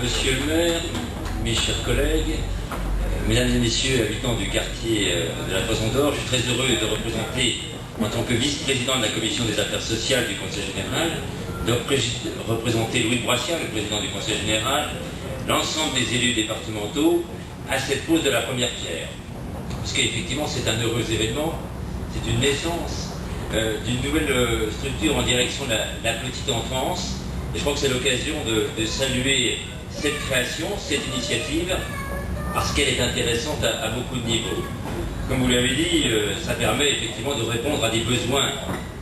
Monsieur le maire, mes chers collègues, mesdames et messieurs habitants du quartier de la Toison d'Or, je suis très heureux de représenter, en tant que vice-président de la commission des affaires sociales du Conseil général, de représenter Louis Brassiat, le président du Conseil général, l'ensemble des élus départementaux à cette pose de la première pierre. Parce qu'effectivement, c'est un heureux événement, c'est une naissance d'une nouvelle structure en direction de la petite enfance. Et je crois que c'est l'occasion de saluer cette création, cette initiative, parce qu'elle est intéressante à beaucoup de niveaux. Comme vous l'avez dit, ça permet effectivement de répondre à des besoins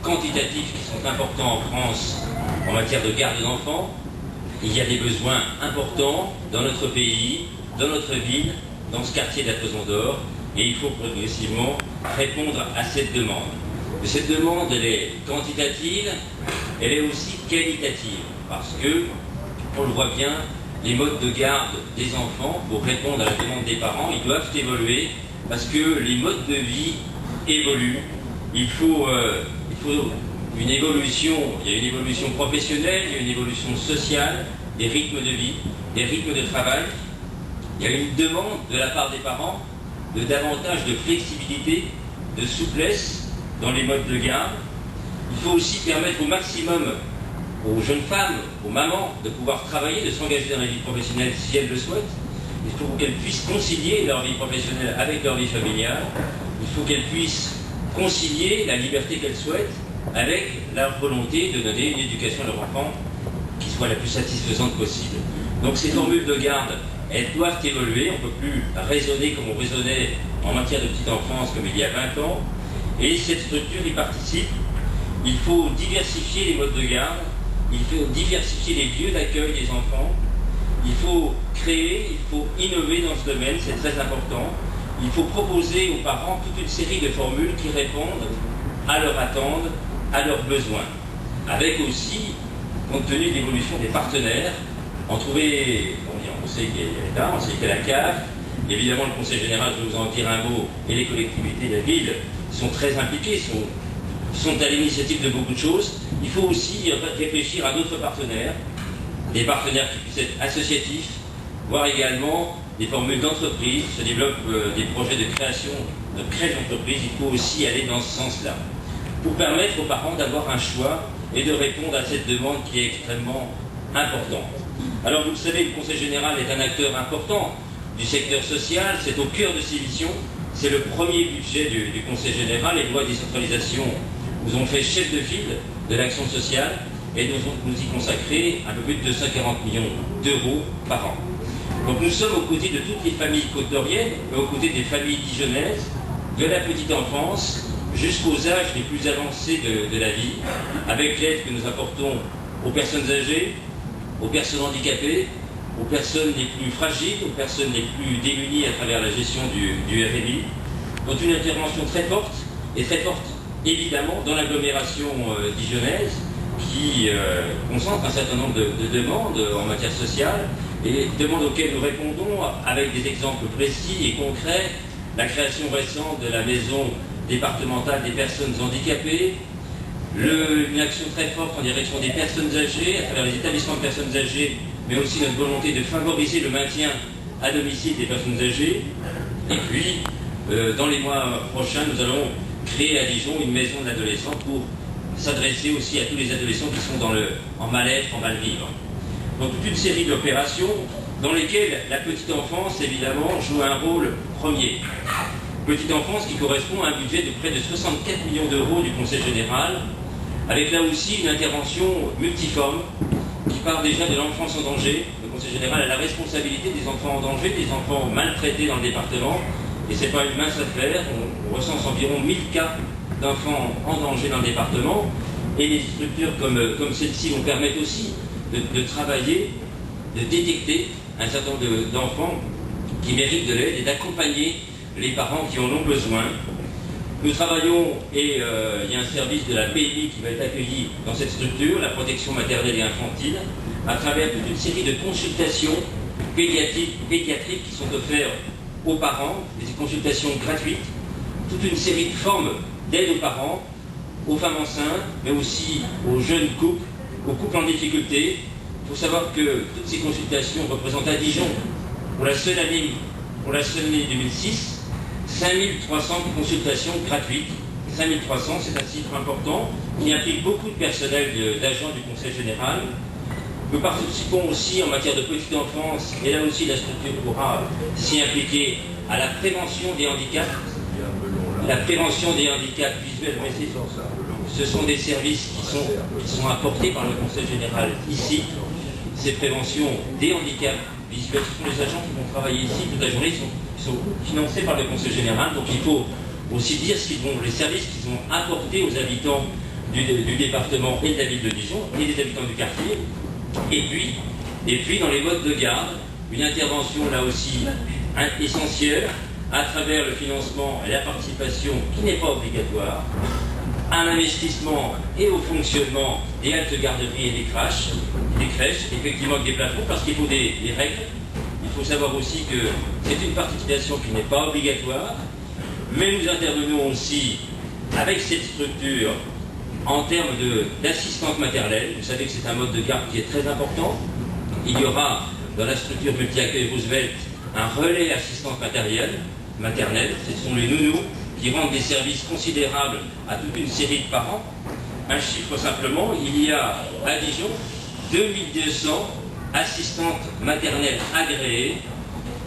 quantitatifs qui sont importants en France en matière de garde d'enfants. Il y a des besoins importants dans notre pays, dans notre ville, dans ce quartier de la Toison d'Or, et il faut progressivement répondre à cette demande. Et cette demande, elle est quantitative, elle est aussi qualitative, parce que, on le voit bien, les modes de garde des enfants, pour répondre à la demande des parents, ils doivent évoluer, parce que les modes de vie évoluent. Il faut une évolution, il y a une évolution professionnelle, il y a une évolution sociale, des rythmes de vie, des rythmes de travail. Il y a une demande de la part des parents de davantage de flexibilité, de souplesse dans les modes de garde. Il faut aussi permettre au maximum aux jeunes femmes, aux mamans, de pouvoir travailler, de s'engager dans la vie professionnelle si elles le souhaitent. Il faut qu'elles puissent concilier leur vie professionnelle avec leur vie familiale. Il faut qu'elles puissent concilier la liberté qu'elles souhaitent avec la volonté de donner une éducation à leur enfant qui soit la plus satisfaisante possible. Donc ces formules de garde, elles doivent évoluer. On ne peut plus raisonner comme on raisonnait en matière de petite enfance comme il y a 20 ans. Et cette structure y participe. Il faut diversifier les modes de garde. Il faut diversifier les lieux d'accueil des enfants. Il faut créer, il faut innover dans ce domaine, c'est très important. Il faut proposer aux parents toute une série de formules qui répondent à leurs attentes, à leurs besoins. Avec aussi, compte tenu de l'évolution des partenaires, on sait qu'il y a l'État, on sait qu'il y a la CAF, évidemment le Conseil général, je vais vous en dire un mot, et les collectivités de la ville sont très impliquées, sont à l'initiative de beaucoup de choses. Il faut aussi réfléchir à d'autres partenaires, des partenaires qui puissent être associatifs, voire également des formules d'entreprise, se développent des projets de création d'entreprise. Il faut aussi aller dans ce sens-là, pour permettre aux parents d'avoir un choix et de répondre à cette demande qui est extrêmement importante. Alors vous le savez, le Conseil général est un acteur important du secteur social, c'est au cœur de ses missions, c'est le premier budget du Conseil général. Les lois de décentralisation nous ont fait chef de file de l'action sociale et nous y consacrer un peu plus de 240 millions d'euros par an. Donc nous sommes aux côtés de toutes les familles côte-d'Oriennes, aux côtés des familles dijonnaises, de la petite enfance jusqu'aux âges les plus avancés de la vie, avec l'aide que nous apportons aux personnes âgées, aux personnes handicapées, aux personnes les plus fragiles, aux personnes les plus démunies à travers la gestion du RMI. Donc une intervention très forte, et très forte évidemment dans l'agglomération dijonnaise, qui concentre un certain nombre de demandes en matière sociale, et demandes auxquelles nous répondons avec des exemples précis et concrets. La création récente de la maison départementale des personnes handicapées, une action très forte en direction des personnes âgées, à travers les établissements de personnes âgées, mais aussi notre volonté de favoriser le maintien à domicile des personnes âgées. Et puis, dans les mois prochains, nous allons créer à Dijon une maison de l'adolescent pour s'adresser aussi à tous les adolescents qui sont en mal-être, en mal-vivre. Donc toute une série d'opérations dans lesquelles la petite enfance, évidemment, joue un rôle premier. Petite enfance qui correspond à un budget de près de 64 millions d'euros du Conseil général, avec là aussi une intervention multiforme qui part déjà de l'enfance en danger. Le Conseil général a la responsabilité des enfants en danger, des enfants maltraités dans le département, et ce n'est pas une mince affaire. On recense environ 1000 cas d'enfants en danger dans le département, et les structures comme celle-ci vont permettre aussi de travailler, de détecter un certain nombre d'enfants qui méritent de l'aide et d'accompagner les parents qui en ont besoin. Nous travaillons, et il y a un service de la PMI qui va être accueilli dans cette structure, la protection maternelle et infantile, à travers toute une série de consultations pédiatriques qui sont offertes aux parents, des consultations gratuites, toute une série de formes d'aide aux parents, aux femmes enceintes, mais aussi aux jeunes couples, aux couples en difficulté, Il faut savoir que toutes ces consultations représentent à Dijon, pour la seule année 2006, 5300 consultations gratuites. 5300, c'est un chiffre important qui implique beaucoup de personnel d'agents du Conseil général. Nous participons aussi en matière de petite enfance, et là aussi la structure pourra s'y impliquer à la prévention des handicaps. La prévention des handicaps visuels, mais ce sont des services qui sont apportés par le Conseil général ici. Ces préventions des handicaps visuels, ce sont les agents qui vont travailler ici toute la journée, ils sont financés par le Conseil général, donc il faut aussi dire les services qu'ils ont apportés aux habitants du département et de la ville de Dijon et des habitants du quartier. Et puis dans les modes de garde, une intervention là aussi essentielle à travers le financement et la participation qui n'est pas obligatoire, à l'investissement et au fonctionnement des haltes garderies et des crèches, effectivement avec des plafonds, parce qu'il faut des règles. Il faut savoir aussi que c'est une participation qui n'est pas obligatoire, mais nous intervenons aussi avec cette structure en termes d'assistante maternelle. Vous savez que c'est un mode de garde qui est très important. Il y aura dans la structure multi-accueil Roosevelt un relais assistante maternelle. Ce sont les nounous qui rendent des services considérables à toute une série de parents. Un chiffre simplement, il y a à Dijon 2200 assistantes maternelles agréées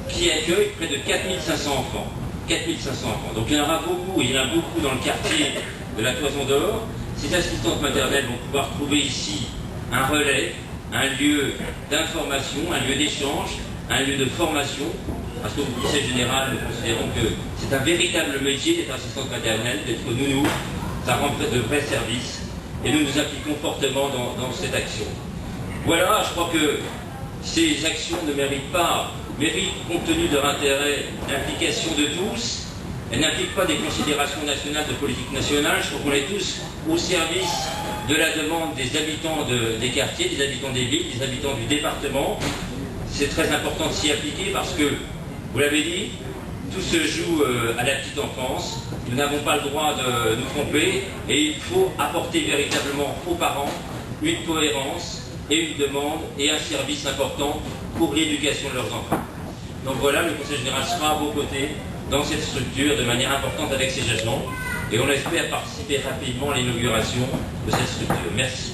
qui accueillent près de 4500 enfants. 4500 enfants. Donc il y en a beaucoup dans le quartier de la Toison d'Or. Ces assistantes maternelles vont pouvoir trouver ici un relais, un lieu d'information, un lieu d'échange, un lieu de formation, parce qu'au Conseil général, nous considérons que c'est un véritable métier d'être assistante maternelle, d'être nounou, ça rend de vrais services, et nous nous impliquons fortement dans cette action. Voilà, je crois que ces actions ne méritent, compte tenu de leur intérêt, l'implication de tous. Elles n'impliquent pas des considérations nationales, de politique nationale. Je crois qu'on est tous au service de la demande des habitants des quartiers, des habitants des villes, des habitants du département. C'est très important de s'y appliquer parce que, vous l'avez dit, tout se joue à la petite enfance. Nous n'avons pas le droit de nous tromper et il faut apporter véritablement aux parents une cohérence et une demande et un service important pour l'éducation de leurs enfants. Donc voilà, le Conseil général sera à vos côtés dans cette structure de manière importante avec ses agents et on espère participer rapidement à l'inauguration de cette structure. Merci.